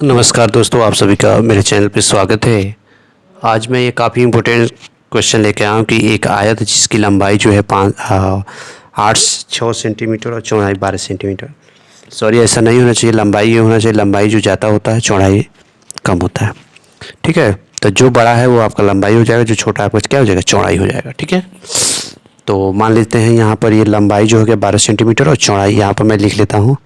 नमस्कार दोस्तों, आप सभी का मेरे चैनल पे स्वागत है। आज मैं ये काफ़ी इम्पोर्टेंट क्वेश्चन लेके आया हूँ कि एक आयत जिसकी लंबाई जो है 6 सेंटीमीटर और चौड़ाई 12 सेंटीमीटर। सॉरी, ऐसा नहीं होना चाहिए, लंबाई ये होना चाहिए, लंबाई जो ज़्यादा होता है चौड़ाई कम होता है। ठीक है, तो जो बड़ा है वो आपका लंबाई हो जाएगा, जो छोटा आपका क्या हो जाएगा, चौड़ाई हो जाएगा। ठीक है, तो मान लेते हैं यहाँ पर ये लंबाई जो हो गया 12 सेंटीमीटर और चौड़ाई यहाँ पर मैं लिख लेता हूँ।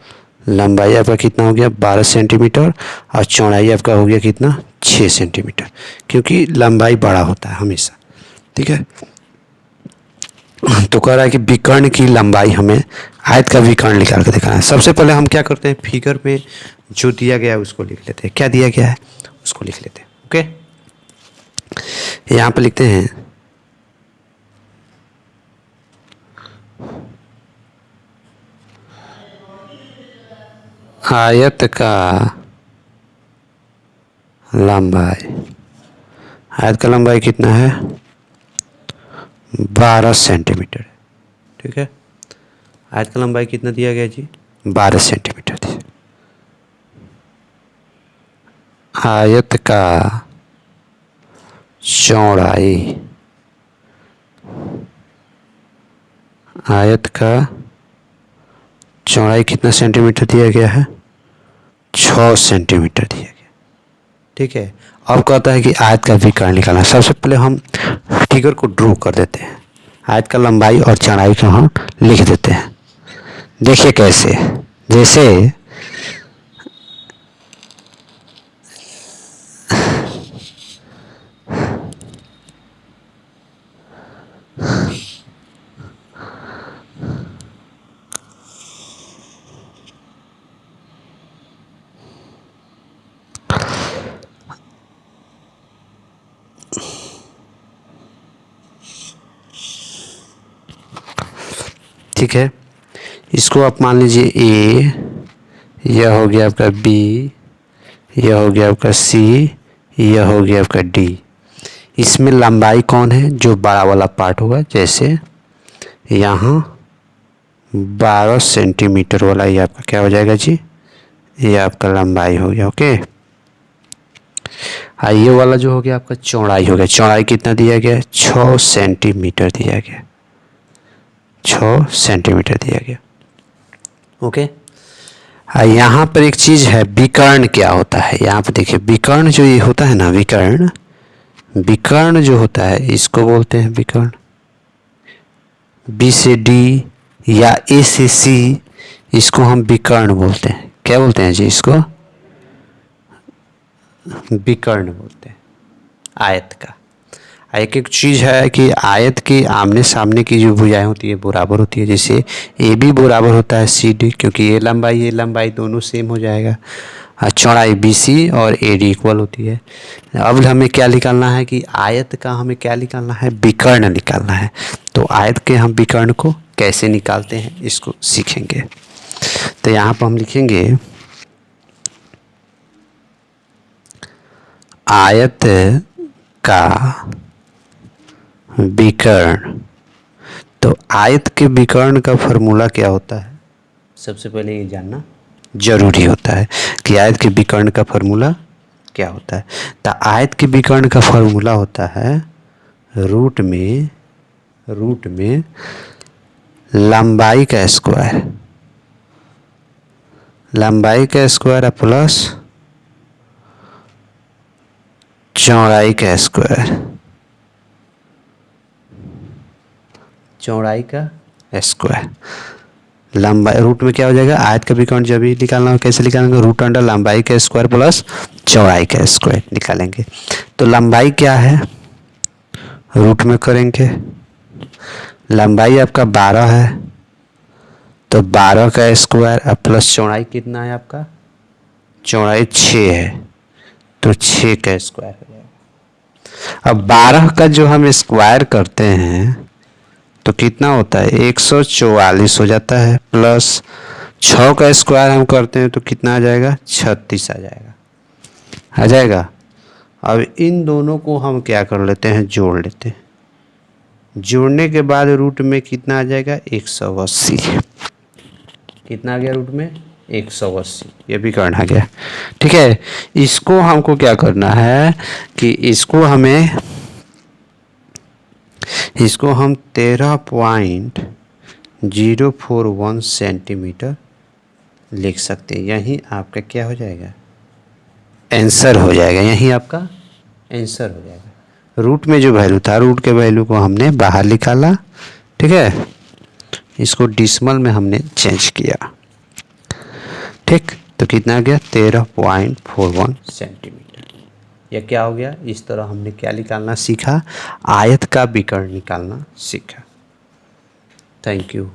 लंबाई आपका कितना हो गया 12 सेंटीमीटर और चौड़ाई आपका हो गया कितना 6 सेंटीमीटर, क्योंकि लंबाई बड़ा होता है हमेशा। ठीक है, तो कह रहा है कि विकर्ण की लंबाई हमें आयत का विकर्ण निकाल के दिखाना है। सबसे पहले हम क्या करते हैं, फिगर में जो दिया गया है उसको लिख लेते हैं। क्या दिया गया है उसको लिख लेते हैं। ओके, यहाँ पे लिखते हैं आयत का लंबाई। आयत का लंबाई कितना है 12 सेंटीमीटर। ठीक है, आयत का लंबाई कितना दिया गया जी 12 सेंटीमीटर दिया। आयत का चौड़ाई, आयत का चौड़ाई कितना सेंटीमीटर दिया गया है 6 सेंटीमीटर दिया गया। ठीक है, अब कहता है कि आयत का विकर्ण निकालना। सबसे पहले हम फिगर को ड्रॉ कर देते हैं, आयत का लंबाई और चौड़ाई को हम लिख देते हैं। देखिए कैसे, जैसे ठीक है, इसको आप मान लीजिए ए, यह हो गया आपका बी, यह हो गया आपका सी, यह हो गया आपका डी। इसमें लंबाई कौन है, जो बड़ा वाला पार्ट होगा। जैसे यहाँ 12 सेंटीमीटर वाला ये आपका क्या हो जाएगा जी, ये आपका लंबाई हो गया। ओके, ये वाला जो हो गया आपका चौड़ाई हो गया। चौड़ाई कितना दिया गया 6 सेंटीमीटर दिया गया, 6 सेंटीमीटर दिया गया। ओके, यहाँ पर एक चीज़ है, विकर्ण क्या होता है। यहाँ पर देखिए, विकर्ण जो ये होता है ना, विकर्ण, विकर्ण जो होता है इसको बोलते हैं विकर्ण। बी से डी या ए से सी, इसको हम विकर्ण बोलते हैं। क्या बोलते हैं जी, इसको विकर्ण बोलते हैं आयत का। एक एक चीज़ है कि आयत के आमने सामने की जो भुजाएं होती है बराबर होती है। जैसे ए बी बराबर होता है सी डी, क्योंकि ये लंबाई दोनों सेम हो जाएगा। चौड़ाई बी सी और ए डी इक्वल होती है। अब हमें क्या निकालना है कि आयत का हमें क्या निकालना है, विकर्ण निकालना है। तो आयत के हम विकर्ण को कैसे निकालते हैं इसको सीखेंगे। तो यहाँ पर हम लिखेंगे आयत का विकर्ण। तो आयत के विकर्ण का फॉर्मूला क्या होता है, सबसे पहले ये जानना जरूरी होता है कि आयत के विकर्ण का फॉर्मूला क्या होता है। तो आयत के विकर्ण का फॉर्मूला होता है रूट में लंबाई का स्क्वायर, लंबाई का स्क्वायर प्लस चौड़ाई का स्क्वायर, चौड़ाई का स्क्वायर। लंबाई रूट में क्या हो जाएगा, आयत का विकर्ण जब भी निकालना हो कैसे निकालेंगे, रूट अंडर लंबाई का स्क्वायर प्लस चौड़ाई का स्क्वायर निकालेंगे। तो लंबाई क्या है, रूट में करेंगे, लंबाई आपका 12 है तो 12 का स्क्वायर प्लस चौड़ाई कितना है आपका, चौड़ाई 6 है तो 6 का स्क्वायर हो जाएगा। अब 12 का जो हम स्क्वायर करते हैं तो कितना होता है 144 हो जाता है, प्लस 6 का स्क्वायर हम करते हैं तो कितना आ जाएगा 36 आ जाएगा। अब इन दोनों को हम क्या कर लेते हैं, जोड़ लेते हैं। जोड़ने के बाद रूट में कितना आ जाएगा 180। कितना आ गया रूट में 180, ये विकर्ण आ गया। ठीक है, इसको हमको क्या करना है कि इसको हम 13.041 सेंटीमीटर लिख सकते हैं। यही आपका क्या हो जाएगा, आंसर हो जाएगा। यही आपका आंसर हो जाएगा। रूट में जो वैल्यू था, रूट के वैल्यू को हमने बाहर निकाला। ठीक है, इसको डिसमल में हमने चेंज किया। ठीक, तो कितना आ गया, 13.41 सेंटीमीटर। यह क्या हो गया, इस तरह हमने क्या निकालना सीखा, आयत का विकर्ण निकालना सीखा। Thank you.